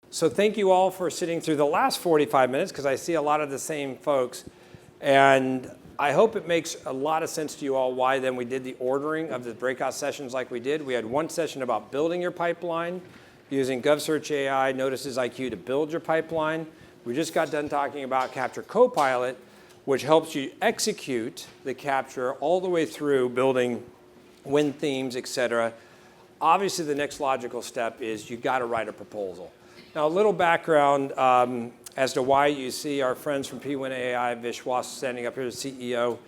So thank you all for sitting through the last 45 minutes, because I see a lot of the same folks. And I hope it makes a lot of sense to you all why then we did the ordering of the breakout sessions like we did. We had one session about building your pipeline, using GovSearch AI, Notices IQ to build your pipeline. We just got done talking about Capture Copilot, which helps you execute the capture all the way through building win themes, et cetera. Obviously, the next logical step is you've got to write a proposal. Now, a little background as to why you see our friends from pWin.ai, Vishwas standing up here, the CEO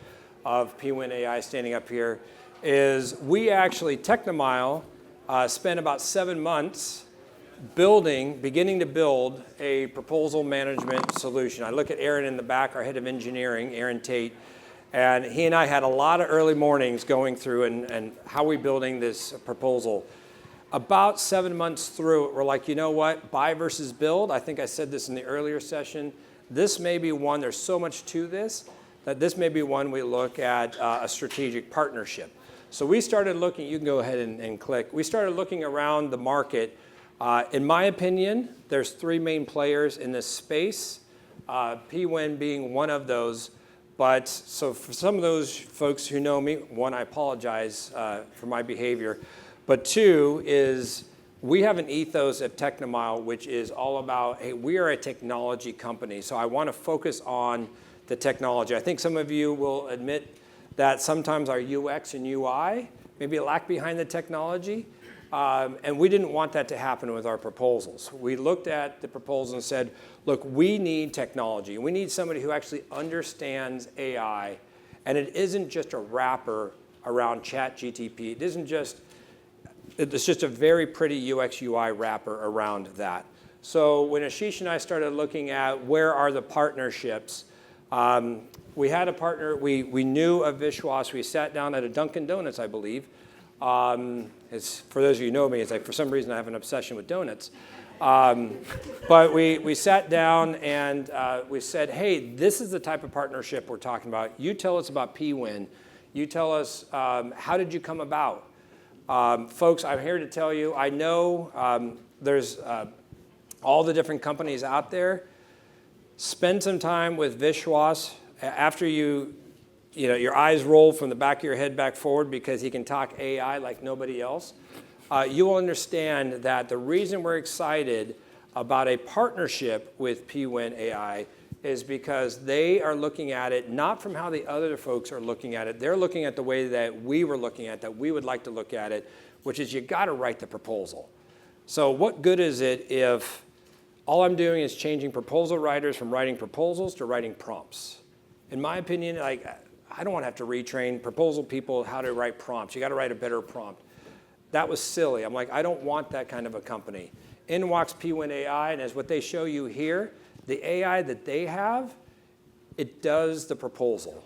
of pWin.ai standing up here, is we actually, TechnoMile, spent about 7 months beginning to build a proposal management solution. I look at Aaron in the back, our head of engineering, Aaron Tate, and he and I had a lot of early mornings going through and how are we building this proposal. About 7 months through it, we're like, you know what, buy versus build. I think I said this in the earlier session. This may be one, there's so much to this, that this may be one we look at a strategic partnership. So we started looking, you can go ahead and click. We started looking around the market. In my opinion, there's 3 main players in this space, pWin being one of those. But so for some of those folks who know me, one, I apologize for my behavior. But 2 is we have an ethos at TechnoMile, which is all about, hey, we are a technology company. So I want to focus on the technology. I think some of you will admit that sometimes our UX and UI maybe lack behind the technology. And we didn't want that to happen with our proposals. We looked at the proposal and said, look, we need technology. We need somebody who actually understands AI. And it isn't just a wrapper around ChatGPT. It isn't just, it's just a very pretty UX UI wrapper around that. So when Ashish and I started looking at where are the partnerships, we had a partner, we knew of Vishwas. We sat down at a Dunkin' Donuts, I believe. It's, for those of you who know me, it's like for some reason I have an obsession with donuts. But we sat down and we said, hey, this is the type of partnership we're talking about. You tell us about pWin. You tell us, how did you come about? Folks, I'm here to tell you, I know there's all the different companies out there. Spend some time with Vishwas after you know, your eyes roll from the back of your head back forward because he can talk AI like nobody else. You will understand that the reason we're excited about a partnership with pWin.ai is because they are looking at it not from how the other folks are looking at it. They're looking at the way that we were looking at, that we would like to look at it, which is you got to write the proposal. So what good is it if all I'm doing is changing proposal writers from writing proposals to writing prompts? In my opinion, like, I don't want to have to retrain proposal people how to write prompts. You got to write a better prompt. That was silly. I'm like, I don't want that kind of a company. In walks pWin.ai, and as what they show you here, the AI that they have, it does the proposal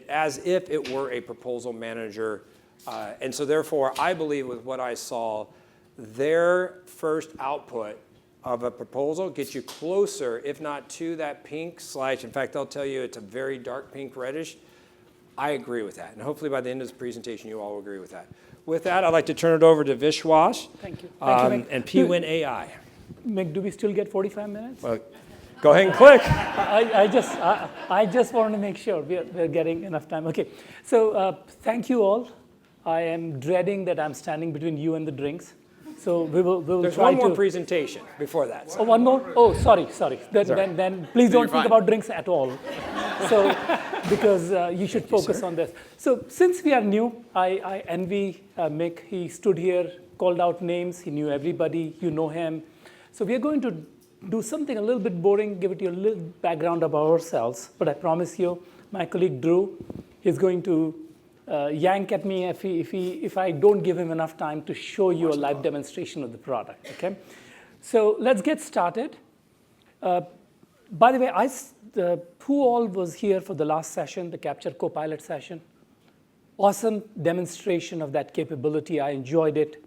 as if it were a proposal manager. And so therefore, I believe with what I saw, their first output of a proposal gets you closer, if not to that pink slash, in fact, they'll tell you it's a very dark pink reddish. I agree with that. And hopefully by the end of this presentation, you all will agree with that. With that, I'd like to turn it over to Vishwas. Thank you. Thank you, and pWin.ai. Mick, do we still get 45 minutes? Well, go ahead and click. I just wanted to make sure we're getting enough time. Okay, so thank you all. I am dreading that I'm standing between you and the drinks. So we'll There's try one more to, presentation before that. Oh, one more? Oh, sorry. Then please don't think about drinks at all. So, because you should focus on this. So since we are new, I envy Mick. He stood here, called out names. He knew everybody. You know him. So we are going to do something a little bit boring, give it you a little background about ourselves. But I promise you, my colleague Drew is going to yank at me if I don't give him enough time to show you a live demonstration of the product, okay? So let's get started. By the way, who all was here for the last session, the Capture Copilot session? Awesome demonstration of that capability. I enjoyed it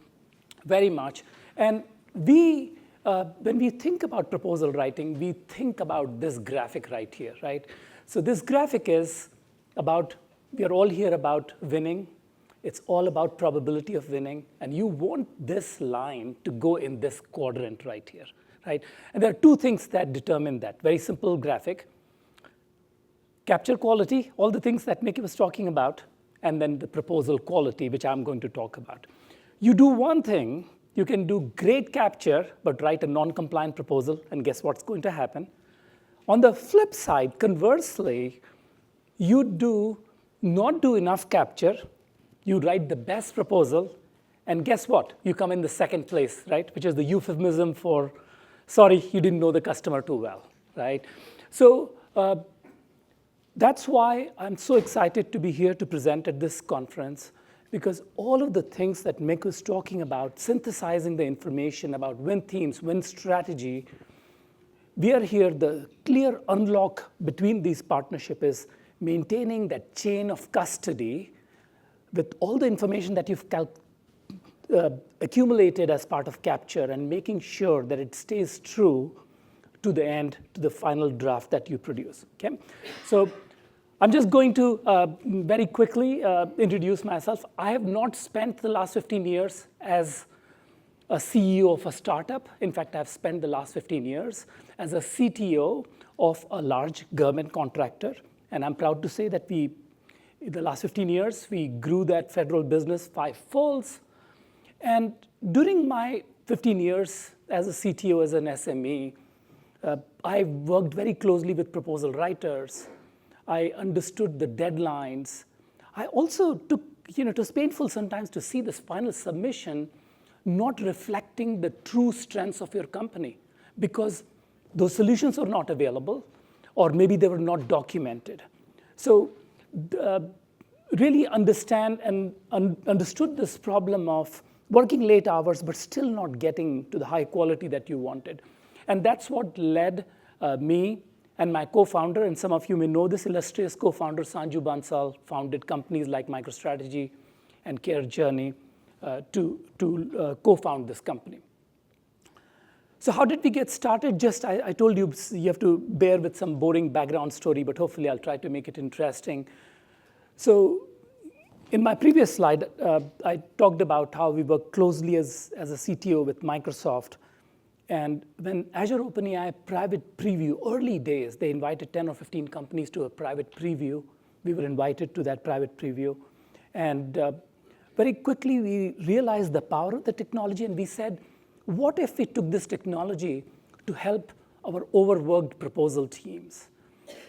very much. And when we think about proposal writing, we think about this graphic right here, right? So this graphic is about, we are all here about winning. It's all about probability of winning. And you want this line to go in this quadrant right here. right? And there are two things that determine that. Very simple graphic. Capture quality, all the things that Mickey was talking about, and then the proposal quality, which I'm going to talk about. You do one thing, you can do great capture, but write a non-compliant proposal, and guess what's going to happen? On the flip side, conversely, you do not do enough capture, you write the best proposal, and guess what? You come in the second place, right? Which is the euphemism for, sorry, you didn't know the customer too well, right? So that's why I'm so excited to be here to present at this conference, because all of the things that Mick was talking about, synthesizing the information about win themes, win strategy, we are here, the clear unlock between these partnerships is maintaining that chain of custody with all the information that you've accumulated as part of capture and making sure that it stays true to the end, to the final draft that you produce, okay? So I'm just going to very quickly introduce myself. I have not spent the last 15 years as a CEO of a startup. In fact, I've spent the last 15 years as a CTO of a large government contractor. And I'm proud to say that in the last 15 years, we grew that federal business 5-folds. And during my 15 years as a CTO, as an SME, I worked very closely with proposal writers. I understood the deadlines. I also took, it was painful sometimes to see this final submission not reflecting the true strengths of your company because those solutions were not available or maybe they were not documented. So really understand and understood this problem of working late hours but still not getting to the high quality that you wanted. And that's what led me and my co-founder, and some of you may know this illustrious co-founder, Sanju Bansal, founded companies like MicroStrategy and CareJourney to co-found this company. So how did we get started? I told you, you have to bear with some boring background story, but hopefully I'll try to make it interesting. So in my previous slide, I talked about how we work closely as a CTO with Microsoft. And when Azure OpenAI private preview, early days, they invited 10 or 15 companies to a private preview. We were invited to that private preview. And very quickly, we realized the power of the technology. And we said, what if we took this technology to help our overworked proposal teams?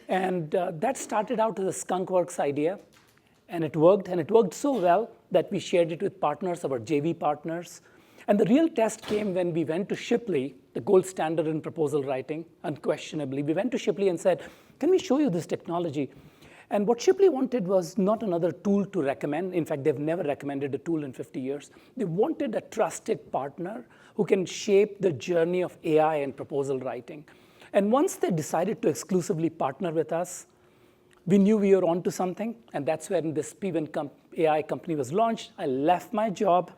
And that started out as a skunkworks idea. And it worked so well that we shared it with partners, our JV partners. And the real test came when we went to Shipley, the gold standard in proposal writing, unquestionably. We went to Shipley and said, can we show you this technology? And what Shipley wanted was not another tool to recommend. In fact, they've never recommended a tool in 50 years. They wanted a trusted partner who can shape the journey of AI and proposal writing. And once they decided to exclusively partner with us, we knew we were onto something. And that's when this pWin.ai company was launched. I left my job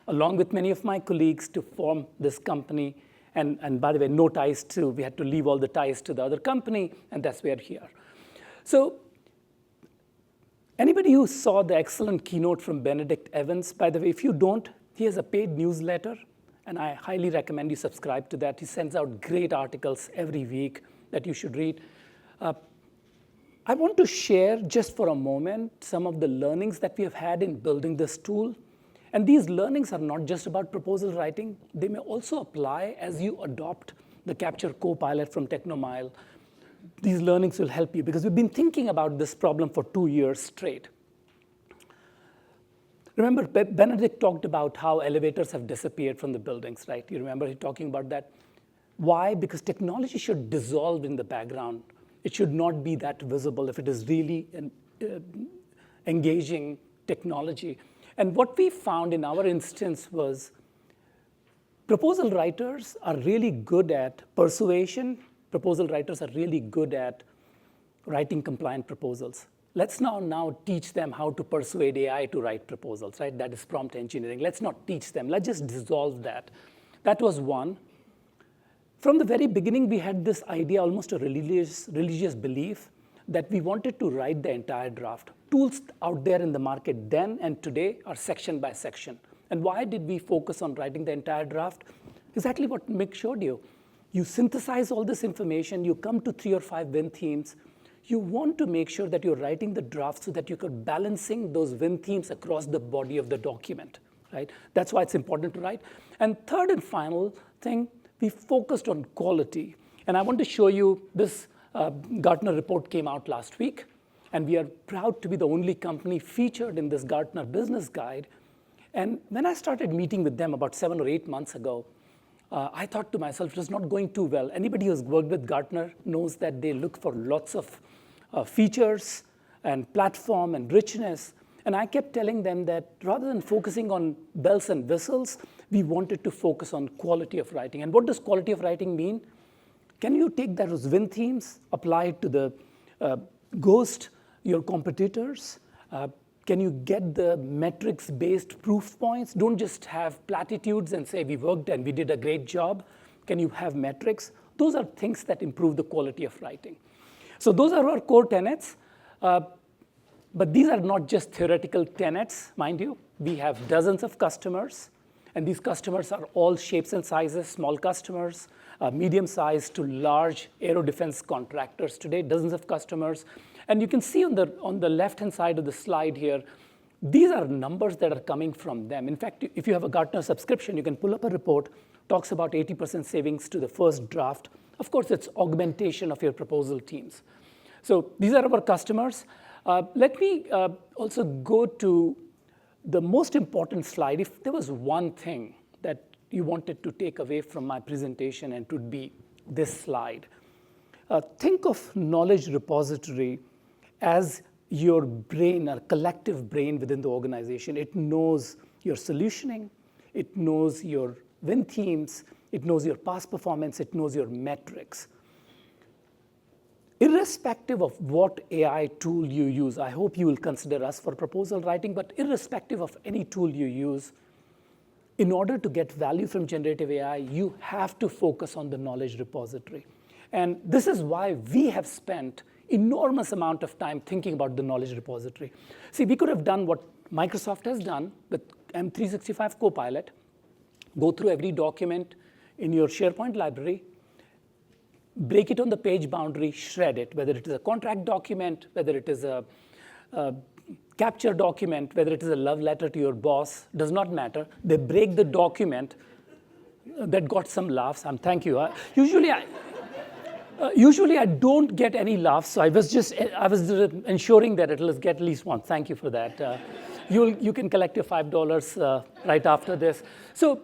along with many of my colleagues to form this company. And by the way, no ties to, we had to leave all the ties to the other company, and that's where we are here. So anybody who saw the excellent keynote from Benedict Evans, by the way, if you don't, he has a paid newsletter, and I highly recommend you subscribe to that. He sends out great articles every week that you should read. I want to share just for a moment some of the learnings that we have had in building this tool. And these learnings are not just about proposal writing. They may also apply as you adopt the Capture Copilot from TechnoMile. These learnings will help you because we've been thinking about this problem for 2 years straight. Remember, Benedict talked about how elevators have disappeared from the buildings, right? You remember he talking about that? Why? Because technology should dissolve in the background. It should not be that visible if it is really an engaging technology. And what we found in our instance was proposal writers are really good at persuasion. Proposal writers are really good at writing compliant proposals. Let's now teach them how to persuade AI to write proposals, right? That is prompt engineering. Let's not teach them. Let's just dissolve that. That was one. From the very beginning, we had this idea, almost a religious belief, that we wanted to write the entire draft. Tools out there in the market then and today are section by section. And why did we focus on writing the entire draft? Exactly what Mick showed you. You synthesize all this information, you come to 3 or 5 win themes. You want to make sure that you're writing the draft so that you're balancing those win themes across the body of the document, right? That's why it's important to write. And third and final thing, we focused on quality. And I want to show you this Gartner report came out last week. And we are proud to be the only company featured in this Gartner Business Guide. And when I started meeting with them about 7 or 8 months ago, I thought to myself, it was not going too well. Anybody who's worked with Gartner knows that they look for lots of features and platform and richness. And I kept telling them that rather than focusing on bells and whistles, we wanted to focus on quality of writing. And what does quality of writing mean? Can you take those win themes, apply it to the ghost, your competitors? Can you get the metrics-based proof points? Don't just have platitudes and say, we worked and we did a great job. Can you have metrics? Those are things that improve the quality of writing. So those are our core tenets. But these are not just theoretical tenets, mind you. We have dozens of customers. And these customers are all shapes and sizes, small customers, medium-sized to large aero defense contractors today, dozens of customers. And you can see on the left-hand side of the slide here, these are numbers that are coming from them. In fact, if you have a Gartner subscription, you can pull up a report, talks about 80% savings to the first draft. Of course, it's augmentation of your proposal teams. So these are our customers. Let me also go to the most important slide. If there was one thing that you wanted to take away from my presentation, and it would be this slide. Think of knowledge repository as your brain, a collective brain within the organization. It knows your solutioning, it knows your win themes, it knows your past performance, it knows your metrics. Irrespective of what AI tool you use, I hope you will consider us for proposal writing, but irrespective of any tool you use, in order to get value from generative AI, you have to focus on the knowledge repository. And this is why we have spent enormous amount of time thinking about the knowledge repository. See, we could have done what Microsoft has done with M365 Copilot, go through every document in your SharePoint library, break it on the page boundary, shred it, whether it is a contract document, whether it is a capture document, whether it is a love letter to your boss, does not matter. They break the document. That got some laughs. Thank you. Usually I don't get any laughs, so I was ensuring that it'll get at least one. Thank you for that. You can collect your $5 right after this. So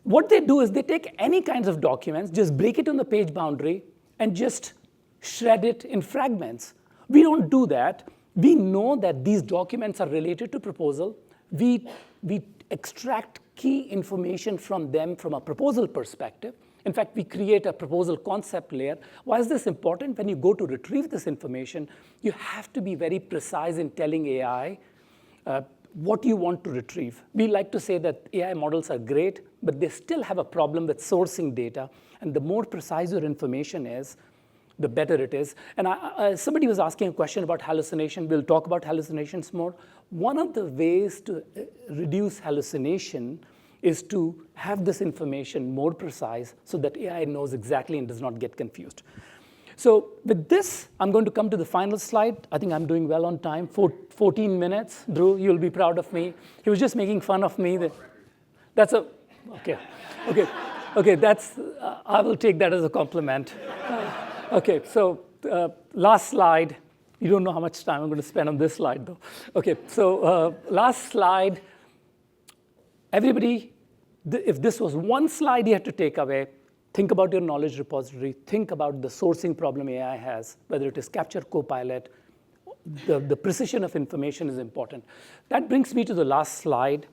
what they do is they take any kinds of documents, just break it on the page boundary, and just shred it in fragments. We don't do that. We know that these documents are related to proposal. We extract key information from them from a proposal perspective. In fact, we create a proposal concept layer. Why is this important? When you go to retrieve this information, you have to be very precise in telling AI what you want to retrieve. We like to say that AI models are great, but they still have a problem with sourcing data. And the more precise your information is, the better it is. And somebody was asking a question about hallucination. We'll talk about hallucinations more. One of the ways to reduce hallucination is to have this information more precise so that AI knows exactly and does not get confused. So with this, I'm going to come to the final slide. I think I'm doing well on time. 14 minutes. Drew, you'll be proud of me. He was just making fun of me. That's a, okay. I will take that as a compliment. Okay, so last slide. You don't know how much time I'm going to spend on this slide, though. Okay, so last slide. Everybody, if this was one slide you had to take away, think about your knowledge repository. Think about the sourcing problem AI has, whether it is Capture Copilot. The precision of information is important. That brings me to the last slide.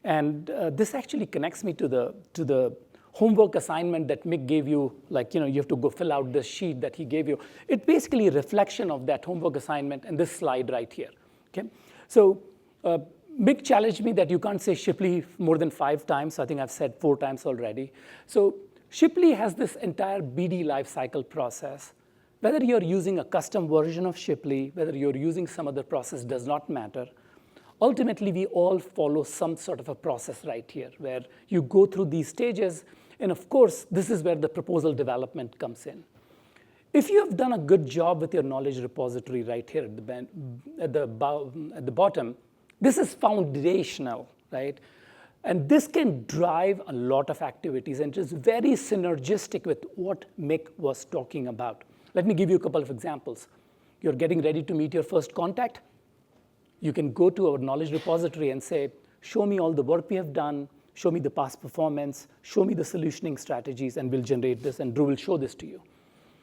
And this actually connects me to the homework assignment that Mick gave you. Like, you have to go fill out this sheet that he gave you. It's basically a reflection of that homework assignment and this slide right here. Okay? So Mick challenged me that you can't say Shipley more than 5 times. I think I've said 4 times already. So Shipley has this entire BD lifecycle process. Whether you're using a custom version of Shipley, whether you're using some other process does not matter. Ultimately, we all follow some sort of a process right here where you go through these stages And of course, this is where the proposal development comes in. If you have done a good job with your knowledge repository right here at the bottom, this is foundational, right? And this can drive a lot of activities, and it is very synergistic with what Mick was talking about. Let me give you a couple of examples. You're getting ready to meet your first contact. You can go to our knowledge repository and say, show me all the work we have done, show me the past performance, show me the solutioning strategies, and we'll generate this, and Drew will show this to you.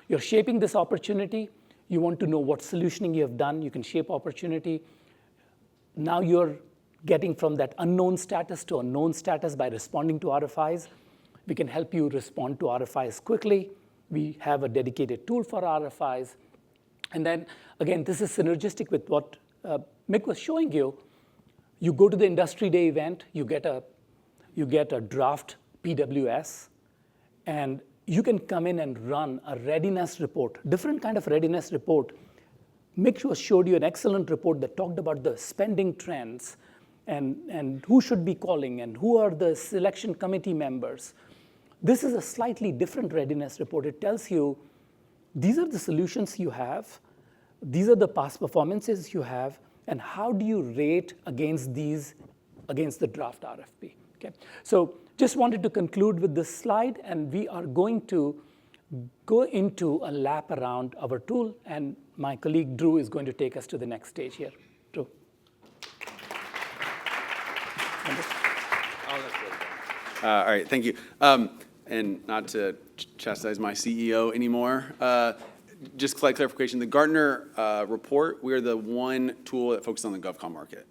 You're shaping this opportunity. You want to know what solutioning you have done. You can shape opportunity. Now you're getting from that unknown status to a known status by responding to RFIs. We can help you respond to RFIs quickly. We have a dedicated tool for RFIs. And then, again, this is synergistic with what Mick was showing you. You go to the industry day event, you get a draft PWS, and you can come in and run a readiness report, different kind of readiness report. Mick showed you an excellent report that talked about the spending trends and who should be calling and who are the selection committee members. This is a slightly different readiness report. It tells you these are the solutions you have, these are the past performances you have, and how do you rate against these, against the draft RFP? Okay. So just wanted to conclude with this slide, and we are going to go into a lap around our tool, and my colleague Drew is going to take us to the next stage here. Drew. All right, thank you. And not to chastise my CEO anymore, just slight clarification. The Gartner report, we're the one tool that focuses on the GovCon market.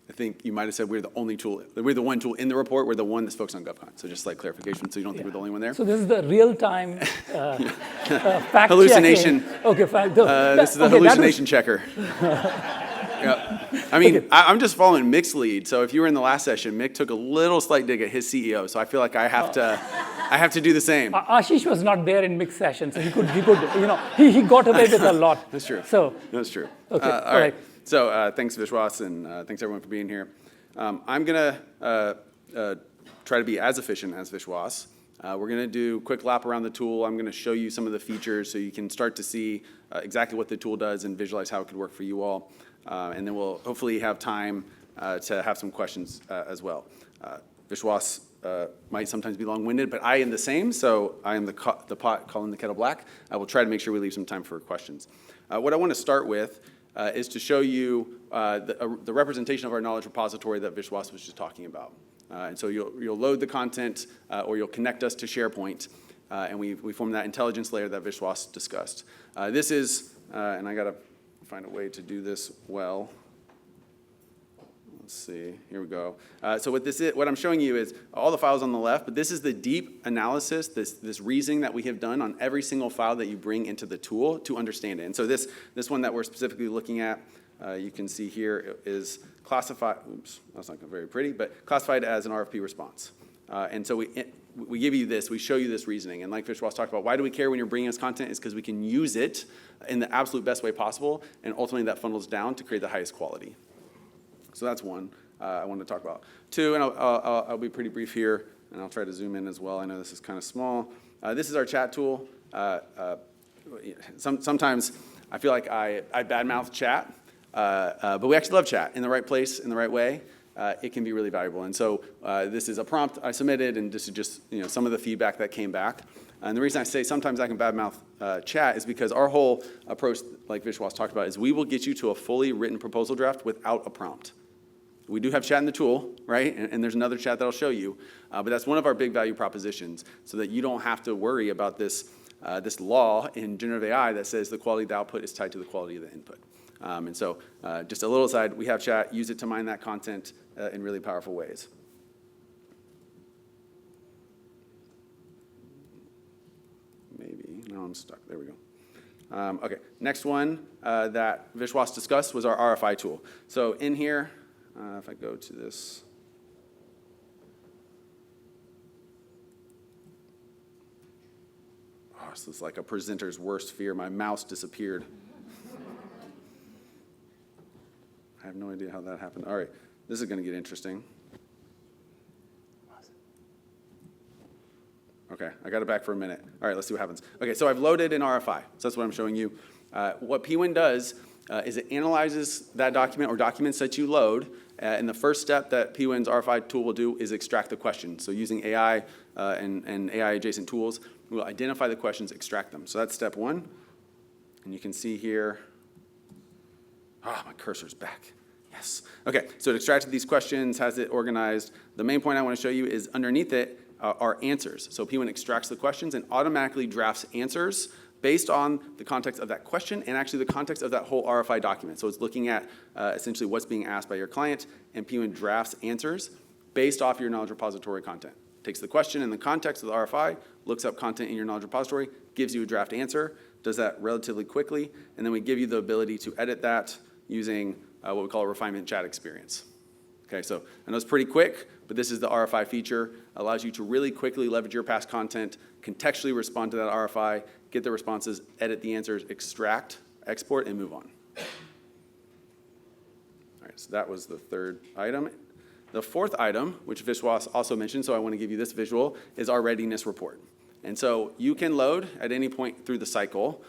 I think you might have said we're the only tool. We're the one tool in the report. We're the one that's focused on GovCon. So just slight clarification, so you don't think we're the only one there. So this is the real-time fact hallucination. Checking. Okay, fine. This is the hallucination checker. Yeah. I mean, okay. I'm just following Mick's lead. So if you were in the last session, Mick took a little slight dig at his CEO. So I feel like I have to do the same. Ashish was not there in Mick's session, so he could, he got away with a lot. That's true. So that's true. Okay. All right. So thanks, Vishwas, and thanks everyone for being here. I'm gonna try to be as efficient as Vishwas. We're gonna do a quick lap around the tool. I'm gonna show you some of the features so you can start to see exactly what the tool does and visualize how it could work for you all. And then we'll hopefully have time to have some questions as well. Vishwas might sometimes be long-winded, but I am the same, so I am the pot calling the kettle black. I will try to make sure we leave some time for questions. What I want to start with is to show you the representation of our knowledge repository that Vishwas was just talking about. And so you'll load the content or you'll connect us to SharePoint, and we form that intelligence layer that Vishwas discussed. This is, and I got to find a way to do this well. Let's see, here we go. So what I'm showing you is all the files on the left, but this is the deep analysis, this reasoning that we have done on every single file that you bring into the tool to understand it. And so this one that we're specifically looking at, you can see here is classified, oops, that's not very pretty, but classified as an RFP response. And so we give you this, we show you this reasoning. And like Vishwas talked about, why do we care when you're bringing us content? It's because we can use it in the absolute best way possible, and ultimately that funnels down to create the highest quality. So that's one I wanted to talk about. Two, and I'll be pretty brief here, and I'll try to zoom in as well. I know this is kind of small. This is our chat tool. Sometimes I feel like I badmouth chat, but we actually love chat in the right place, in the right way. It can be really valuable. And so this is a prompt I submitted, and this is just some of the feedback that came back. And the reason I say sometimes I can badmouth chat is because our whole approach, like Vishwas talked about, is we will get you to a fully written proposal draft without a prompt. We do have chat in the tool, right? And there's another chat that I'll show you. But that's one of our big value propositions, so that you don't have to worry about this law in generative AI that says the quality of the output is tied to the quality of the input. And so just a little aside, we have chat, use it to mine that content in really powerful ways. Maybe, no, I'm stuck, there we go. Okay, next one that Vishwas discussed was our RFI tool. So in here, if I go to this, oh, this is like a presenter's worst fear. My mouse disappeared. I have no idea how that happened. All right, this is going to get interesting. Okay, I got it back for a minute. All right, let's see what happens. Okay, so I've loaded an RFI. So that's what I'm showing you. What pWin does is it analyzes that document or documents that you load, and the first step that pWin's RFI tool will do is extract the questions. So using AI and AI-adjacent tools, we'll identify the questions, extract them. So that's step one. And you can see here, my cursor's back. Yes. Okay, so it extracted these questions, has it organized. The main point I want to show you is underneath it are answers. So pWin extracts the questions and automatically drafts answers based on the context of that question and actually the context of that whole RFI document. So it's looking at essentially what's being asked by your client, and pWin drafts answers based off your knowledge repository content. Takes the question in the context of the RFI, looks up content in your knowledge repository, gives you a draft answer, does that relatively quickly, and then we give you the ability to edit that using what we call a refinement chat experience. Okay, so I know it's pretty quick, but this is the RFI feature. Allows you to really quickly leverage your past content, contextually respond to that RFI, get the responses, edit the answers, extract, export, and move on. All right, so that was the third item. The fourth item, which Vishwas also mentioned, so I want to give you this visual, is our readiness report. And so you can load at any point through the cycle.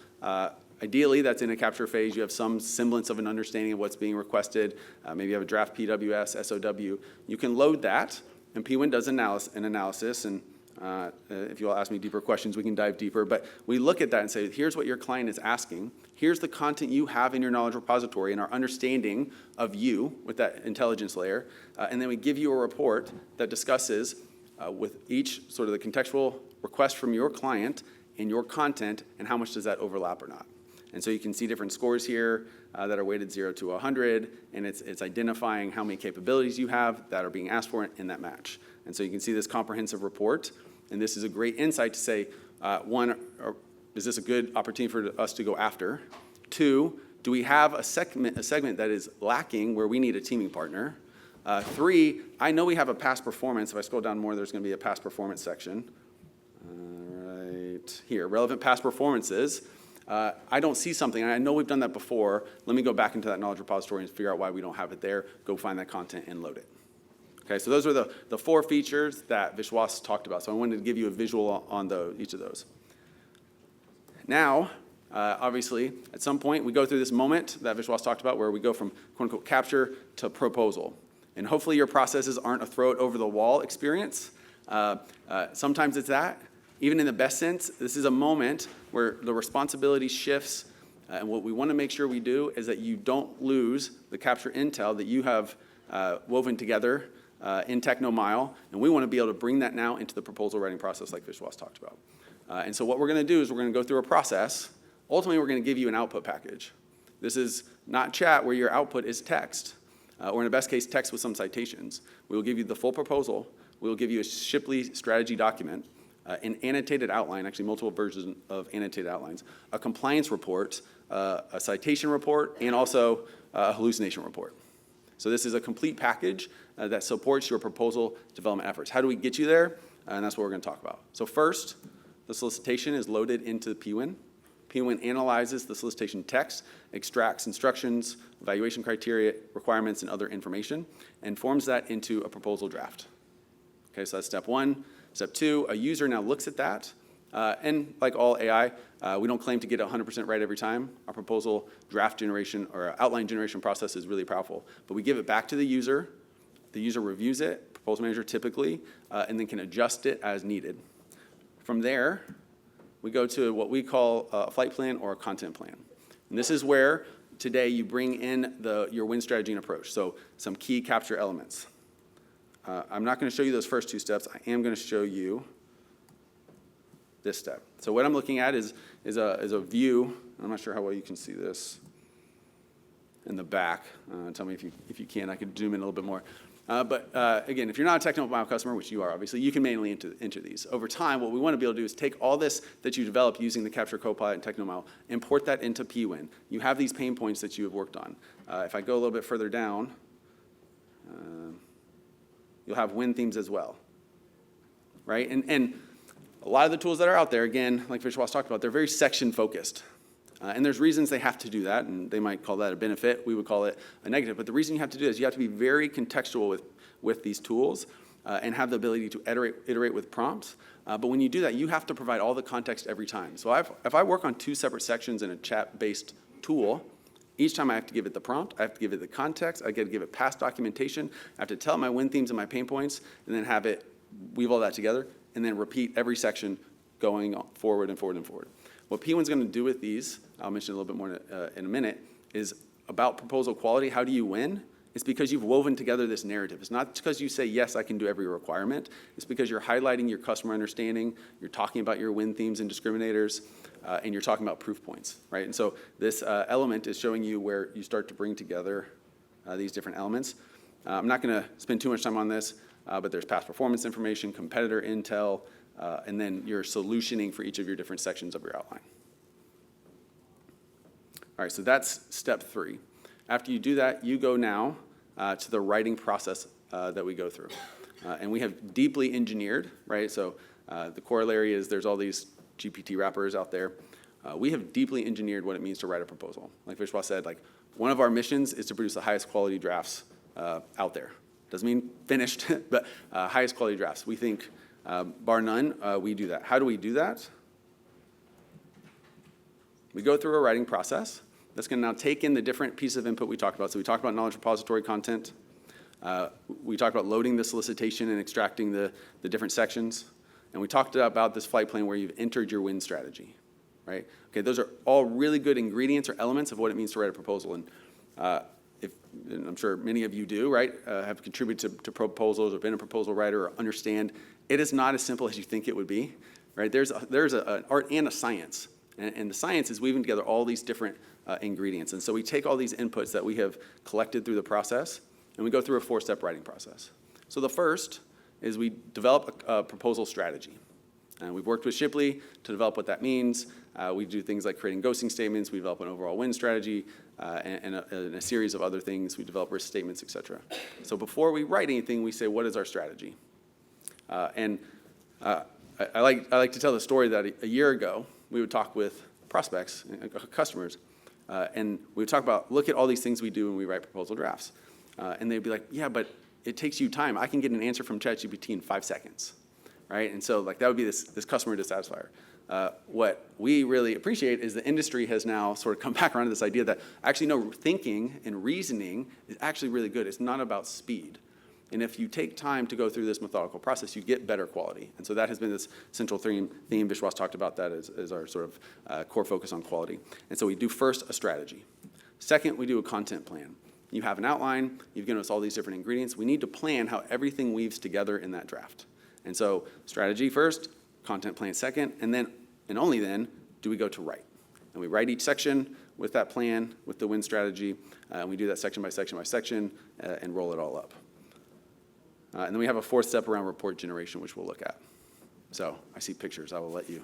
Ideally, that's in a capture phase. You have some semblance of an understanding of what's being requested. Maybe you have a draft PWS, SOW. You can load that, and pWin does an analysis. And if you all ask me deeper questions, we can dive deeper. But we look at that and say, here's what your client is asking. Here's the content you have in your knowledge repository and our understanding of you with that intelligence layer. And then we give you a report that discusses with each sort of the contextual request from your client and your content and how much does that overlap or not. And so you can see different scores here that are weighted 0 to 100, and it's identifying how many capabilities you have that are being asked for in that match. And so you can see this comprehensive report, and this is a great insight to say, one, is this a good opportunity for us to go after? Two, do we have a segment that is lacking where we need a teaming partner? Three, I know we have a past performance. If I scroll down more, there's going to be a past performance section. Right here, relevant past performances. I don't see something, and I know we've done that before. Let me go back into that knowledge repository and figure out why we don't have it there. Go find that content and load it. Okay, so those are the four features that Vishwas talked about. So I wanted to give you a visual on each of those. Now, obviously, at some point, we go through this moment that Vishwas talked about where we go from quote-unquote capture to proposal. And hopefully your processes aren't a throw-it-over-the-wall experience. Sometimes it's that. Even in the best sense, this is a moment where the responsibility shifts, and what we want to make sure we do is that you don't lose the capture intel that you have woven together in TechnoMile, and we want to be able to bring that now into the proposal writing process like Vishwas talked about. And so what we're going to do is we're going to go through a process. Ultimately, we're going to give you an output package. This is not chat where your output is text, or in the best case, text with some citations. We will give you the full proposal. We will give you a Shipley strategy document, an annotated outline, actually multiple versions of annotated outlines, a compliance report, a citation report, and also a hallucination report. So this is a complete package that supports your proposal development efforts. How do we get you there? And that's what we're going to talk about. So first, the solicitation is loaded into pWin. pWin analyzes the solicitation text, extracts instructions, evaluation criteria, requirements, and other information, and forms that into a proposal draft. Okay, so that's step one. Step two, a user now looks at that, and like all AI, we don't claim to get it 100% right every time. Our proposal draft generation or outline generation process is really powerful, but we give it back to the user reviews it, proposal manager typically, and then can adjust it as needed. From there, we go to what we call a flight plan or a content plan. And this is where today you bring in your win strategy and approach, so some key capture elements. I'm not going to show you those first two steps. I am going to show you this step. So what I'm looking at is a view. I'm not sure how well you can see this in the back. Tell me if you can. I could zoom in a little bit more. But again, if you're not a TechnoMile customer, which you are obviously, you can manually enter these. Over time, what we want to be able to do is take all this that you develop using the Capture Copilot and TechnoMile, import that into pWin. You have these pain points that you have worked on. If I go a little bit further down, you'll have win themes as well, right? And a lot of the tools that are out there, again, like Vishwas talked about, they're very section focused. And there's reasons they have to do that, and they might call that a benefit. We would call it a negative. But the reason you have to do it is you have to be very contextual with these tools. and have the ability to iterate with prompts. But when you do that, you have to provide all the context every time. So if I work on 2 separate sections in a chat-based tool, each time I have to give it the prompt, I have to give it the context, I got to give it past documentation, I have to tell it my win themes and my pain points, and then have it weave all that together, and then repeat every section going forward and forward and forward. What pWin's going to do with these, I'll mention a little bit more in a minute, is about proposal quality. How do you win? It's because you've woven together this narrative. It's not because you say, yes, I can do every requirement. It's because you're highlighting your customer understanding, you're talking about your win themes and discriminators, and you're talking about proof points, right? And so this element is showing you where you start to bring together these different elements. I'm not going to spend too much time on this, but there's past performance information, competitor intel, and then your solutioning for each of your different sections of your outline. All right, so that's step 3. After you do that, you go now to the writing process that we go through. And we have deeply engineered, right? So the corollary is there's all these GPT wrappers out there. We have deeply engineered what it means to write a proposal. Like Vishwas said, like one of our missions is to produce the highest quality drafts out there. Doesn't mean finished, but highest quality drafts. We think, bar none, we do that. How do we do that? We go through a writing process that's going to now take in the different pieces of input we talked about. So we talked about knowledge repository content. We talked about loading the solicitation and extracting the different sections. And we talked about this flight plan where you've entered your win strategy, right? Okay, those are all really good ingredients or elements of what it means to write a proposal. And and I'm sure many of you do, right, have contributed to proposals or been a proposal writer or understand, it is not as simple as you think it would be, right? There's an art and a science. And the science is weaving together all these different ingredients. And so we take all these inputs that we have collected through the process, and we go through a 4-step writing process. So the first is we develop a proposal strategy. And we've worked with Shipley to develop what that means. We do things like creating ghosting statements. We develop an overall win strategy and a series of other things. We develop risk statements, et cetera. So before we write anything, we say, what is our strategy? I like to tell the story that a year ago, we would talk with prospects, customers, and we would talk about, look at all these things we do when we write proposal drafts. And they'd be like, yeah, but it takes you time. I can get an answer from ChatGPT in 5 seconds, right? And so like that would be this customer dissatisfier. What we really appreciate is the industry has now sort of come back around to this idea that actually no, thinking and reasoning is actually really good. It's not about speed. And if you take time to go through this methodical process, you get better quality. And so that has been this central theme. Vishwas talked about that as our sort of core focus on quality. And so we do first a strategy. Second, we do a content plan. You have an outline. You've given us all these different ingredients. We need to plan how everything weaves together in that draft. And so strategy first, content plan second, and then, and only then, do we go to write. And we write each section with that plan, with the win strategy, and we do that section by section by section, and roll it all up. And then we have a 4th step around report generation, which we'll look at. So I see pictures. I will let you.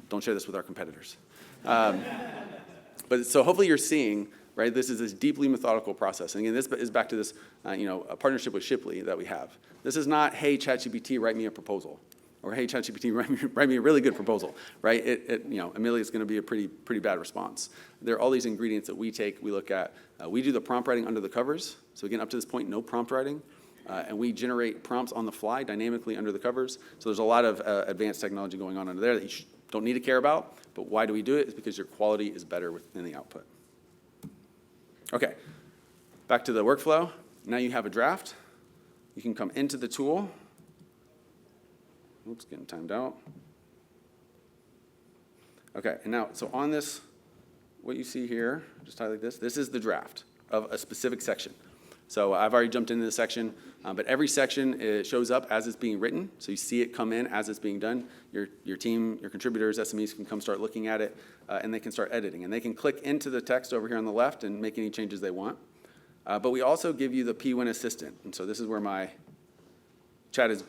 Don't share this with our competitors. But so hopefully you're seeing, right, this is this deeply methodical process. And again, this is back to this, a partnership with Shipley that we have. This is not, hey, ChatGPT, write me a proposal. Or, hey, ChatGPT, write me a really good proposal, right? Immediately it's going to be a pretty bad response. There are all these ingredients that we take, we look at. We do the prompt writing under the covers. So again, up to this point, no prompt writing. And we generate prompts on the fly dynamically under the covers. So there's a lot of advanced technology going on under there that you don't need to care about. But why do we do it? It's because your quality is better within the output. Okay, back to the workflow. Now you have a draft. You can come into the tool. Oops, getting timed out. Okay, and now, so on this, what you see here, just highlight this is the draft of a specific section. So I've already jumped into the section, but every section shows up as it's being written. So you see it come in as it's being done. Your team, your contributors, SMEs can come start looking at it, and they can start editing. And they can click into the text over here on the left and make any changes they want. But we also give you the pWin assistant. And so this is where my chat is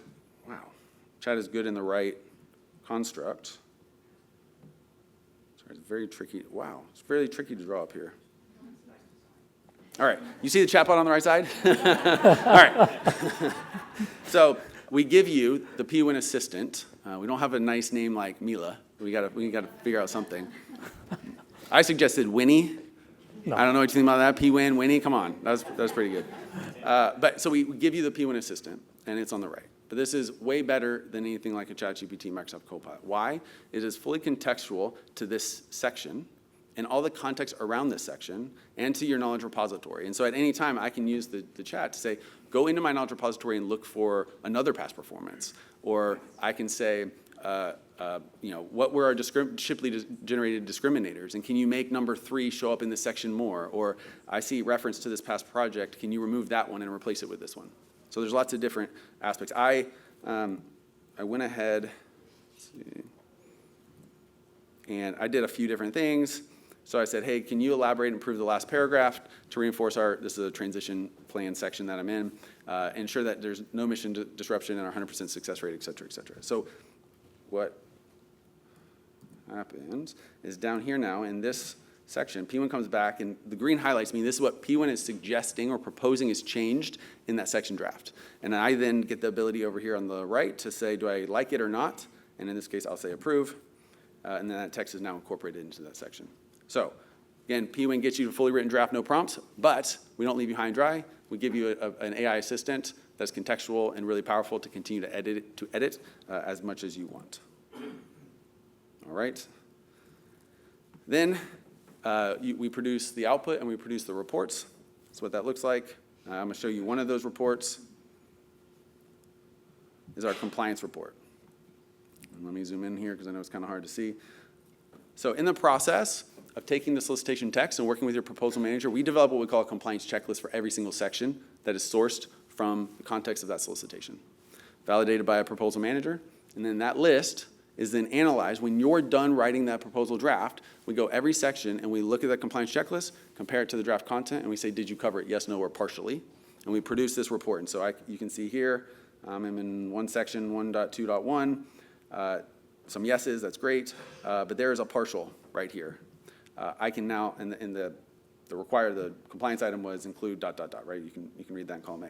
good in the right construct. Sorry, it's very tricky. Wow, it's really tricky to draw up here. All right, you see the chatbot on the right side? All right. So we give you the pWin assistant. We don't have a nice name like Mila. We gotta figure out something. I suggested Winnie. No. I don't know what you think about that. pWin, Winnie, come on. That was pretty good. But so we give you the pWin assistant. and it's on the right. But this is way better than anything like a ChatGPT Microsoft Copilot. Why? It is fully contextual to this section and all the context around this section and to your knowledge repository. And so at any time, I can use the chat to say, go into my knowledge repository and look for another past performance. Or I can say, what were our shiply generated discriminators? And can you make number 3 show up in this section more? Or I see reference to this past project. Can you remove that one and replace it with this one? So there's lots of different aspects. I went ahead, let's see, and I did a few different things. So I said, hey, can you elaborate and improve the last paragraph to reinforce this is a transition plan section that I'm in, ensure that there's no mission disruption and our 100% success rate, et cetera, et cetera. So what happens is down here now in this section, pWin comes back, and the green highlights mean this is what pWin is suggesting or proposing is changed in that section draft. And I then get the ability over here on the right to say, do I like it or not? And in this case, I'll say approve. And then that text is now incorporated into that section. So again, pWin gets you a fully written draft, no prompts, but we don't leave you high and dry. We give you an AI assistant that's contextual and really powerful to continue to edit as much as you want. All right. Then we produce the output and we produce the reports. That's what that looks like. I'm going to show you one of those reports is our compliance report. And let me zoom in here because I know it's kind of hard to see. So in the process of taking the solicitation text and working with your proposal manager, we develop what we call a compliance checklist for every single section that is sourced from the context of that solicitation, validated by a proposal manager. And then that list is then analyzed. When you're done writing that proposal draft, we go every section and we look at that compliance checklist, compare it to the draft content, and we say, did you cover it? Yes, no, or partially. And we produce this report. And so you can see here, I'm in one section, 1.2.1. Some yeses, that's great. But there is a partial right here. I can now, the compliance item was include ... right? You can read that in column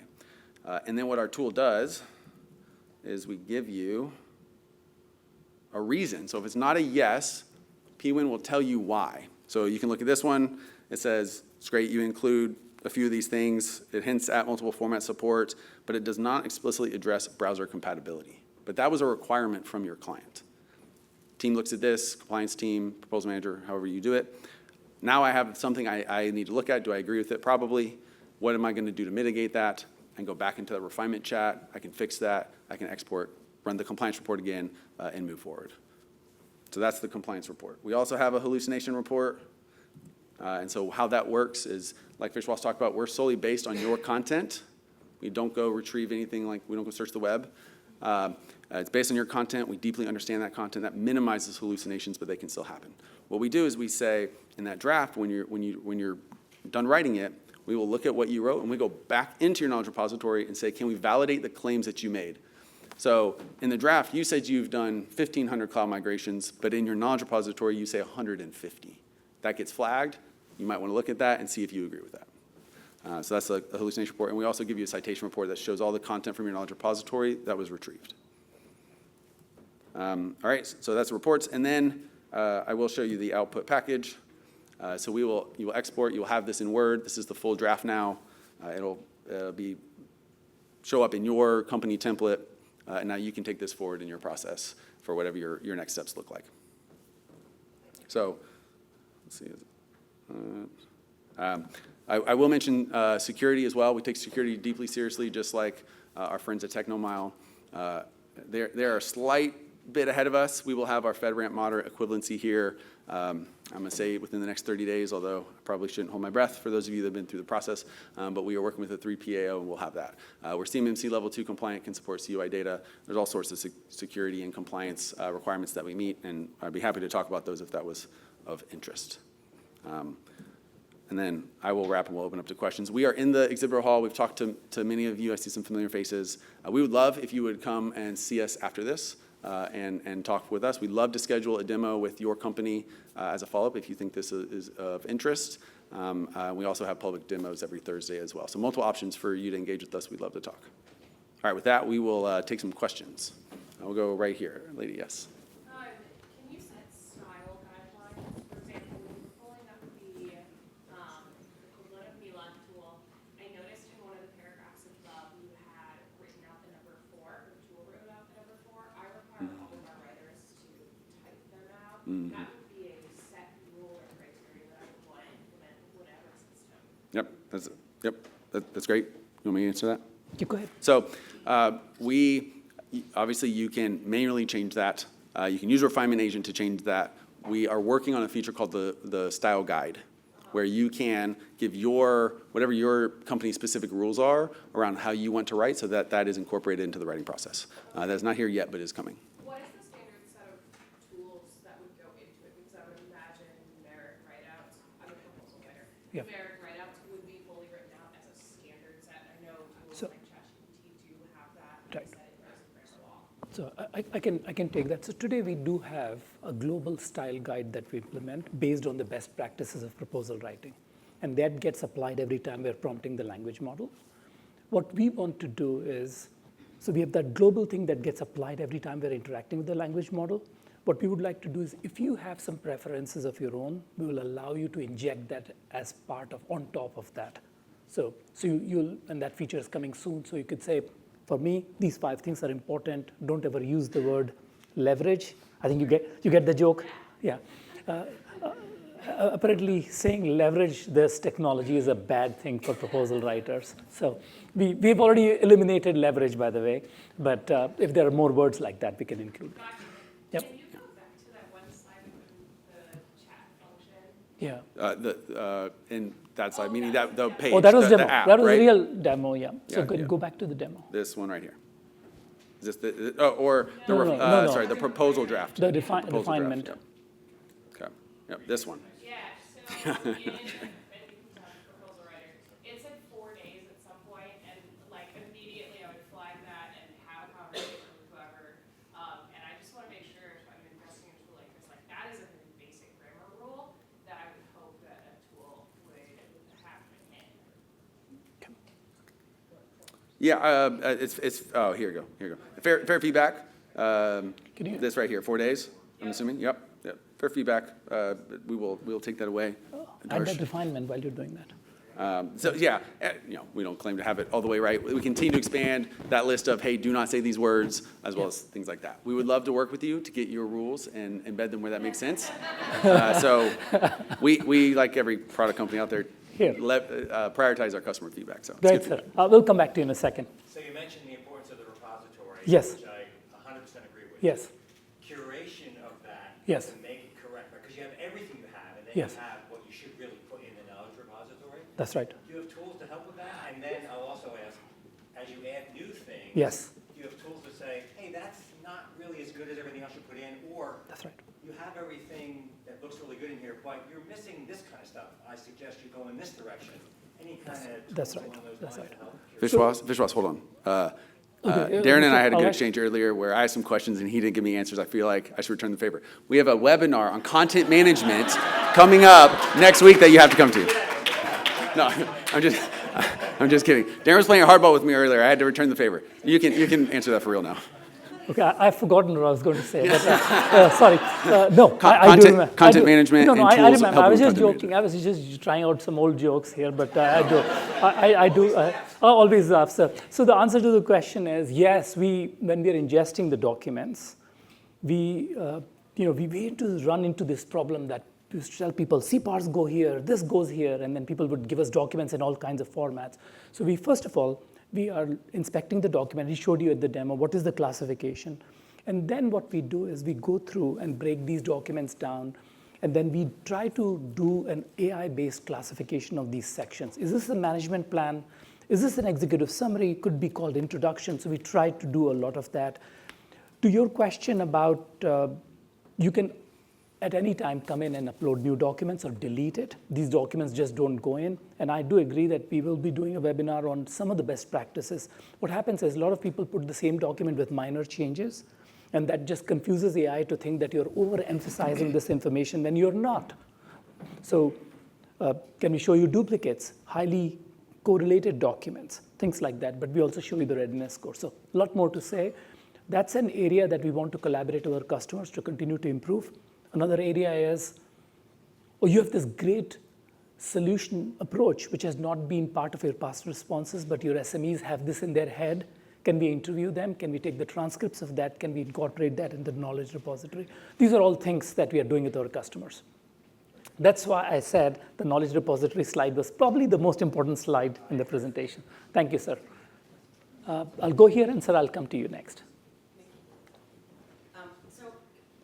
A. And then what our tool does is we give you a reason. So if it's not a yes, pWin will tell you why. So you can look at this one. It says, it's great, you include a few of these things. It hints at multiple format support, but it does not explicitly address browser compatibility. But that was a requirement from your client. Team looks at this, compliance team, proposal manager, however you do it. Now I have something I need to look at. Do I agree with it? Probably. What am I going to do to mitigate that? And go back into the refinement chat. I can fix that. I can export, run the compliance report again, and move forward. So that's the compliance report. We also have a hallucination report. And so how that works is, like Vishwas talked about, we're solely based on your content. We don't go retrieve anything, we don't go search the web. It's based on your content. We deeply understand that content. That minimizes hallucinations, but they can still happen. What we do is we say in that draft, when you're done writing it, we will look at what you wrote and we go back into your knowledge repository and say, can we validate the claims that you made? So in the draft, you said you've done 1,500 cloud migrations, but in your knowledge repository, you say 150. That gets flagged. You might want to look at that and see if you agree with that. So that's a hallucination report. And we also give you a citation report that shows all the content from your knowledge repository that was retrieved. All right, so that's the reports. And then I will show you the output package. So you will export. You will have this in Word. This is the full draft now. It'll show up in your company template. And now you can take this forward in your process for whatever your next steps look like. So let's see. I will mention security as well. We take security deeply seriously, just like our friends at TechnoMile. They're a slight bit ahead of us. We will have our FedRAMP moderate equivalency here. I'm going to say within the next 30 days, although I probably shouldn't hold my breath for those of you that have been through the process. But we are working with a 3PAO, and we'll have that. We're CMMC Level 2 compliant, can support CUI data. There's all sorts of security and compliance requirements that we meet, and I'd be happy to talk about those if that was of interest. And then I will wrap and we'll open up to questions. We are in the exhibitor hall. We've talked to many of you. I see some familiar faces. We would love if you would come and see us after this and talk with us. We'd love to schedule a demo with your company as a follow-up if you think this is of interest. We also have public demos every Thursday as well. So multiple options for you to engage with us. We'd love to talk. All right, with that, we will take some questions. We'll go right here. Lady, yes. Can you set style guidelines? For example, when you were pulling up the equivalent of Milan tool, I noticed in one of the paragraphs above you had written out the number of that would be a set rule or criteria that I would want to implement whatever system. That's great. You want me to answer that? You go ahead. So obviously you can manually change that. You can use Refinement Agent to change that. We are working on a feature called the style guide, where you can give whatever your company's specific rules are around how you want to write, so that is incorporated into the writing process. That is not here yet, but is coming. What is the standard set of tools that would go into it? Because I would imagine numeric write-outs, I'm a proposal writer. Yeah. Numeric write-outs would be fully written out as a standard set. I know tools So- like ChatGPT do have that. Right. Set it goes very well. So I can take that. So today we do have a global style guide that we implement based on the best practices of proposal writing. And that gets applied every time we're prompting the language model. What we want to do is, so we have that global thing that gets applied every time we're interacting with the language model. What we would like to do is, if you have some preferences of your own, we will allow you to inject that as part of, on top of that. So and that feature is coming soon, so you could say, for me, these 5 things are important. Don't ever use the word leverage. I think you get the joke. Yeah. Apparently, saying leverage this technology is a bad thing for proposal writers. So we've already eliminated leverage, by the way. But if there are more words like that, we can include. Yep. Can you go back to that one slide with the chat function? Yeah. In that slide, meaning that the page, Oh, that was the demo. app, That was right? a real demo, yeah. So Yeah. go back to the demo. This one right here. Is this or the No. sorry, the proposal draft. The Proposal draft, refinement. yep. Okay. Yep. This one. Yeah, so proposal writer, it said 4 days at some point, and like immediately I would flag that and have a conversation with whoever. And I just want to make sure if I'm investing in a tool like this, like that is a very basic grammar rule that I would hope that a tool would have in. Yeah. It's. Oh, here you go. Fair feedback. This right here. 4 days. I'm assuming. Yep. Fair feedback. We'll take that away. Add that refinement while you're doing that. So yeah, we don't claim to have it all the way right. We continue to expand that list of, hey, do not say these words, as well as things like that. We would love to work with you to get your rules and embed them where that makes sense. So we, like every product company out there, Here. prioritize our customer feedback. So it's Great, good sir. We'll come back to you in a second. So you mentioned the importance of the repository. Yes. Which I 100% agree with. Yes. Curation of that. Yes. To make it correct, because you have everything you have, and then Yes. you have what you should really put in the knowledge repository. That's right. Do you have tools to help with that? And then I'll also ask, as you add new things. Yes. Do you have tools to say, hey, that's not really as good as everything else you put in, or That's right. you have everything that looks really good in here, but you're missing this kind of stuff. I suggest you go in this direction. Any kind of That's tools right. along those That's lines right. to help? Vishwas, hold on. Okay, Darren and I had a all good right. exchange earlier where I asked some questions and he didn't give me answers. I feel like I should return the favor. We have a webinar on content management coming up next week that you have to come to. No, I'm just kidding. Darren was playing hardball with me earlier. I had to return the favor. You can answer that for real now. Okay, I've forgotten what I was going to say, but sorry. No, I do remember. Content management No, and I tools remember. I helping was with just content joking. I was just trying out some old jokes here, but I always laugh. So the answer to the question is yes. When we are ingesting the documents, we wait to run into this problem that we used to tell people, CPARs go here, this goes here, and then people would give us documents in all kinds of formats. So first of all, we are inspecting the document. We showed you at the demo what is the classification. And then what we do is we go through and break these documents down, and then we try to do an AI-based classification of these sections. Is this a management plan? Is this an executive summary? It could be called introduction. So we try to do a lot of that. To your question about you can at any time come in and upload new documents or delete it. These documents just don't go in. And I do agree that we will be doing a webinar on some of the best practices. What happens is a lot of people put the same document with minor changes, and that just confuses AI to think that you're overemphasizing this information when you're not. So can we show you duplicates, highly correlated documents, things like that. But we also show you the readiness score. So a lot more to say. That's an area that we want to collaborate with our customers to continue to improve. Another area is, you have this great solution approach, which has not been part of your past responses, but your SMEs have this in their head. Can we interview them? Can we take the transcripts of that? Can we incorporate that in the knowledge repository? These are all things that we are doing with our customers. That's why I said the knowledge repository slide was probably the most important slide in the presentation. Thank you, sir. I'll go here, and sir, I'll come to you next. So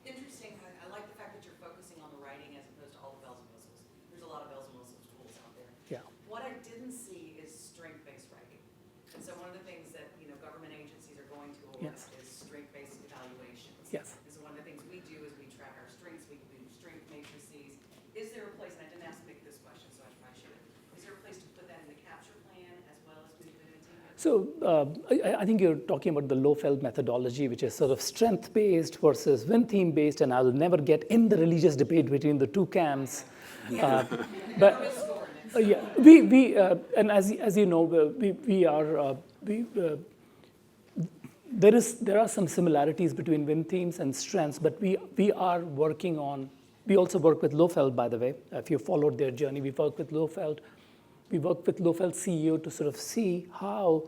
interesting. I like the fact that you're focusing on the writing as opposed to all the bells and whistles. There's a lot of bells and whistles tools out there. Yeah. What I didn't see is strength-based writing. And so one of the things that government agencies are going towards Yes. is strength-based evaluations. Yes. And so one of the things we do is we track our strengths. We do strength matrices. Is there a place, and I didn't ask Mick this question, so I probably should. Is there a place to put that in the capture plan as well as move it into? So I think you're talking about the Lohfeld methodology, which is sort of strength-based versus Win-theme-based, and I'll never get in the religious debate between the two camps. But yeah, and as you know, there are some similarities between Win themes and strengths, but we are working on. We also work with Lohfeld, by the way. If you followed their journey, we work with Lohfeld. We work with Lohfeld's CEO to sort of see how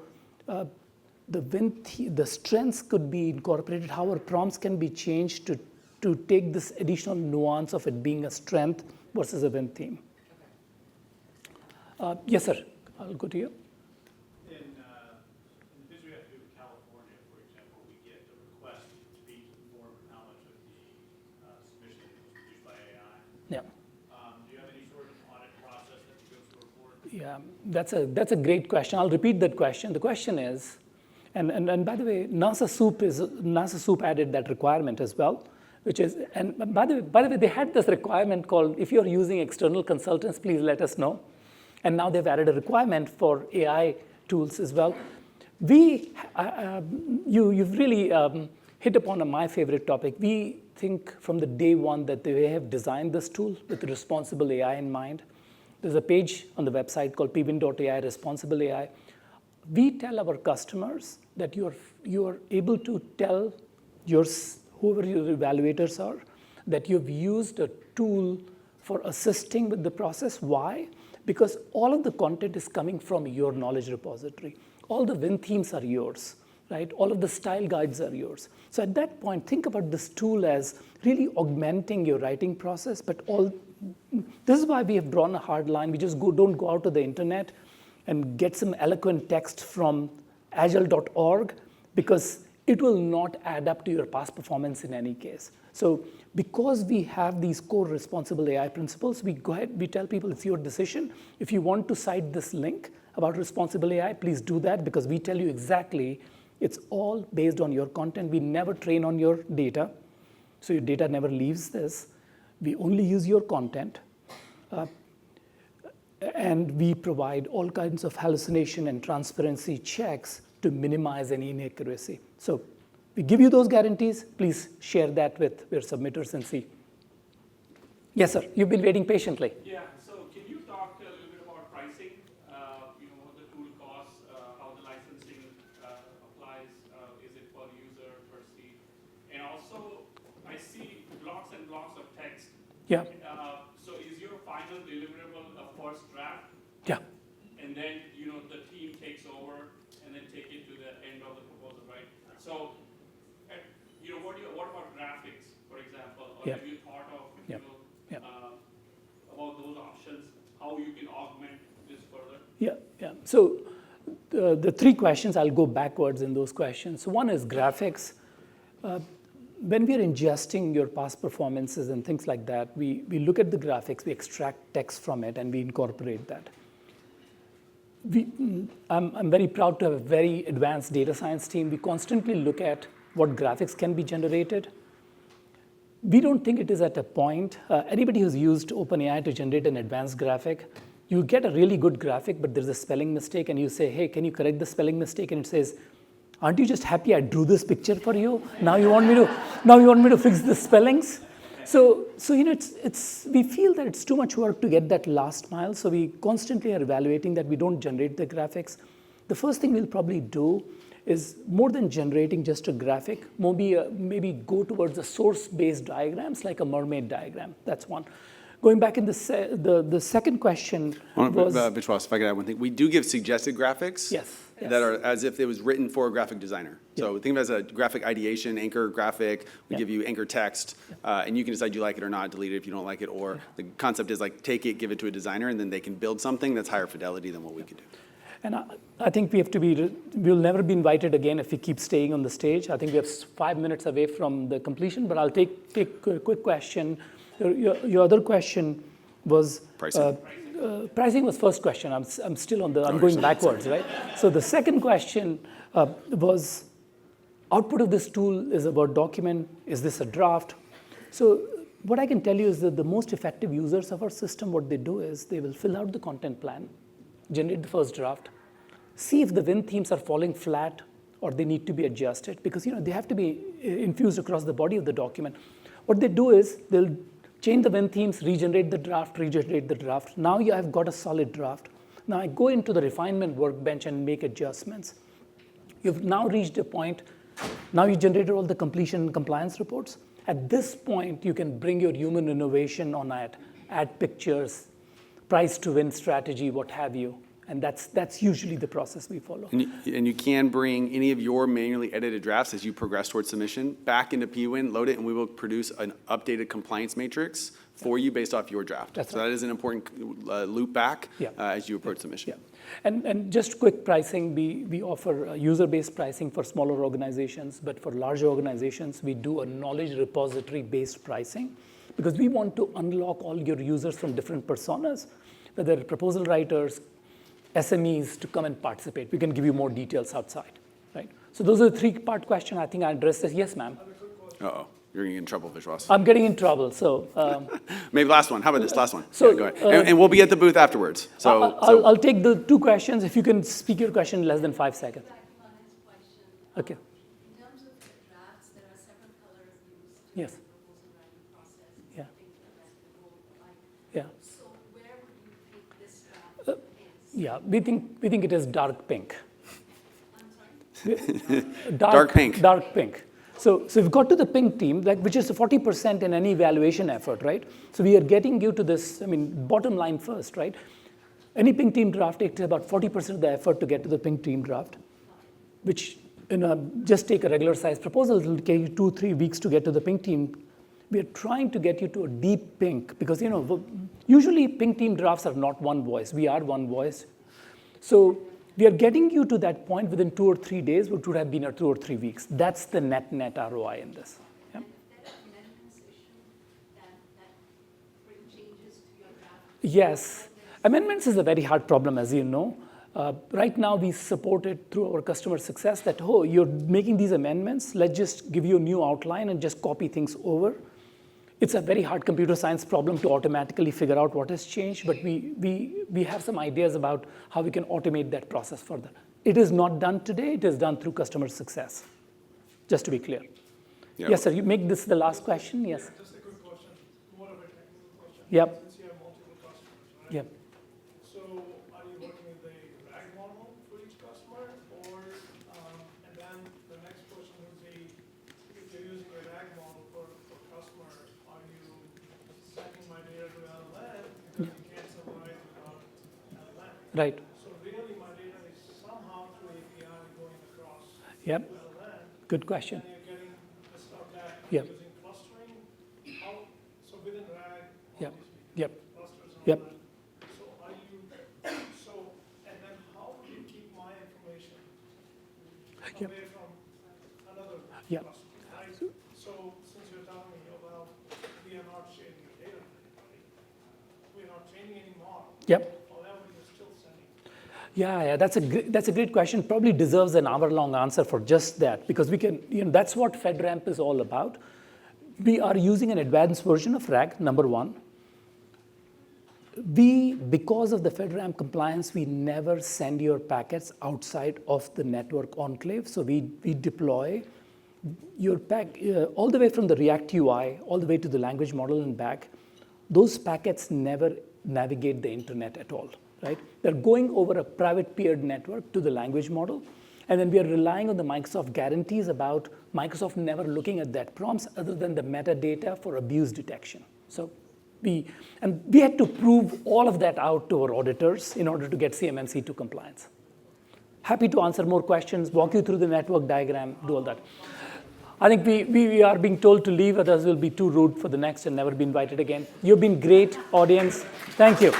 the strengths could be incorporated, how our prompts can be changed to take this additional nuance of it being a strength versus a Win theme. Yes, sir. I'll go to you. In the business we have to do with California, for example, we get a request to be informed of how much of the submission was produced by AI. Yeah. Do you have any sort of audit process that you go through a report? Yeah, that's a great question. I'll repeat that question. The question is, and by the way, NASA Soup added that requirement as well, which is, and by the way, they had this requirement called, if you're using external consultants, please let us know. And now they've added a requirement for AI tools as well. You've really hit upon my favorite topic. We think from the day one that they have designed this tool with responsible AI in mind. There's a page on the website called pWin.ai, Responsible AI. We tell our customers that you're able to tell whoever your evaluators are that you've used a tool for assisting with the process. Why? Because all of the content is coming from your knowledge repository. All the Win themes are yours, right? All of the style guides are yours. So at that point, think about this tool as really augmenting your writing process, but this is why we have drawn a hard line. We just don't go out to the internet and get some eloquent text from agile.org, because it will not add up to your past performance in any case. So because we have these core responsible AI principles, we tell people it's your decision. If you want to cite this link about responsible AI, please do that, because we tell you exactly it's all based on your content. We never train on your data, so your data never leaves this. We only use your content. And we provide all kinds of hallucination and transparency checks to minimize any inaccuracy. So we give you those guarantees. Please share that with your submitters and see. Yes, sir. You've been waiting patiently. Yeah. So can you talk a little bit about pricing? What the tool costs, how the licensing applies, is it per user, per seat? And also, I see blocks and blocks of text. Yeah. So is your final deliverable a first draft? Yeah. And then, the team takes over and then take it to the end of the proposal, right? So, what about graphics, for example? Or Yeah. have you thought of, Yeah. about those options, how you can augment this further? Yeah. So the three questions, I'll go backwards in those questions. So one is graphics. When we are ingesting your past performances and things like that, we look at the graphics, we extract text from it, and we incorporate that. I'm very proud to have a very advanced data science team. We constantly look at what graphics can be generated. We don't think it is at a point. Anybody who's used OpenAI to generate an advanced graphic, you get a really good graphic, but there's a spelling mistake, and you say, hey, can you correct the spelling mistake? And it says, aren't you just happy I drew this picture for you? Now you want me to fix the spellings? So we feel that it's too much work to get that last mile. So we constantly are evaluating that. We don't generate the graphics. The first thing we'll probably do is, more than generating just a graphic, maybe go towards the source-based diagrams, like a mermaid diagram. That's one. Going back in the second question was... Vishwas, if I could add one thing. We do give suggested graphics. Yes. that are as if it was written for a graphic designer. So think of it as a graphic ideation, anchor graphic. We give you anchor text, and you can decide you like it or not, delete it if you don't like it. Or the concept is like take it, give it to a designer, and then they can build something that's higher fidelity than what we could do. And I think we have to be, we'll never be invited again if we keep staying on the stage. I think we have 5 minutes away from the completion, but I'll take a quick question. Your other question was Pricing. Pricing was first question. I'm still on I'm going backwards, right? So the second question was output of this tool is about document. Is this a draft? So what I can tell you is that the most effective users of our system, what they do is they will fill out the content plan, generate the first draft, see if the Win themes are falling flat or they need to be adjusted because they have to be infused across the body of the document. What they do is they'll change the Win themes, regenerate the draft. Now you have got a solid draft. Now I go into the refinement workbench and make adjustments. You've now reached a point, now you generated all the completion and compliance reports. At this point, you can bring your human innovation on it, add pictures, price to win strategy, what have you. And that's usually the process we follow. And you can bring any of your manually edited drafts as you progress towards submission back into pWin, load it, and we will produce an updated compliance matrix for you based off your draft. That's so right. that is an important loop back as you approach submission. Yeah. And just quick pricing, we offer user-based pricing for smaller organizations, but for larger organizations, we do a knowledge repository-based pricing because we want to unlock all your users from different personas, whether proposal writers, SMEs to come and participate. We can give you more details outside, right? So those are the three-part question. I think I addressed this. Yes, ma'am. Uh-oh, you're going to get in trouble, Vishwas. I'm getting in trouble, so. Maybe last one. How about this last one? So, go ahead. And we'll be at the booth afterwards. So I'll take the two questions. If you can speak your question in less than 5 seconds. Okay. In terms of the drafts, there are several colors used to Yes. the proposal writing process. Yeah. I think that's the whole, Yeah. So where would you think this draft is? Yeah, we think it is dark pink. I'm sorry? Dark pink. Dark pink. So we've got to the pink team, which is 40% in any evaluation effort, right? So we are getting you to this, bottom line first, right? Any pink team draft takes about 40% of the effort to get to the pink team draft, which just take a regular size proposal, it'll take you 2-3 weeks to get to the pink team. We are trying to get you to a deep pink because, usually pink team drafts are not one voice. We are one voice. So we are getting you to that point within 2 or 3 days, which would have been 2 or 3 weeks. That's the net ROI in this. Yeah. Is there an amendments issue that bring changes to your draft? Yes. Amendments is a very hard problem, as you know. Right now, we support it through our customer success that, you're making these amendments. Let's just give you a new outline and just copy things over. It's a very hard computer science problem to automatically figure out what has changed, but we have some ideas about how we can automate that process further. It is not done today. It is done through customer success, just to be clear. Yeah. Yes, sir. You make this the last question? Yes. Just a quick question, more of a technical question. Yep. Since you have multiple customers, right? Yep. So are you working with a RAG model for each customer, or, and then the next question would be, if you're using a RAG model for customer, are you sending my data to LLM because you can't summarize without LLM? Right. So really, my data is somehow through API going across Yep. to LLM, Good question. and you're getting the stuff back Yep. using clustering. So within RAG, Yep. obviously, Yep. clusters and Yep. all that. So are you, and then how do you keep my information Yep. away from another Yep. cluster, right? So since you're telling me about, we are not sharing your data with anybody, we're not training any model. Yep. However, you're still sending. Yeah, that's a great question. Probably deserves an hour-long answer for just that because we can, that's what FedRAMP is all about. We are using an advanced version of RAG, number one. Because of the FedRAMP compliance, we never send your packets outside of the network enclave. So we deploy your all the way from the React UI, all the way to the language model and back. Those packets never navigate the internet at all, right? They're going over a private peered network to the language model. And then we are relying on the Microsoft guarantees about Microsoft never looking at that prompts other than the metadata for abuse detection. So we had to prove all of that out to our auditors in order to get CMMC to compliance. Happy to answer more questions, walk you through the network diagram, do all that. I think we are being told to leave, others will be too rude for the next and never be invited again. You've been great, audience. Thank you.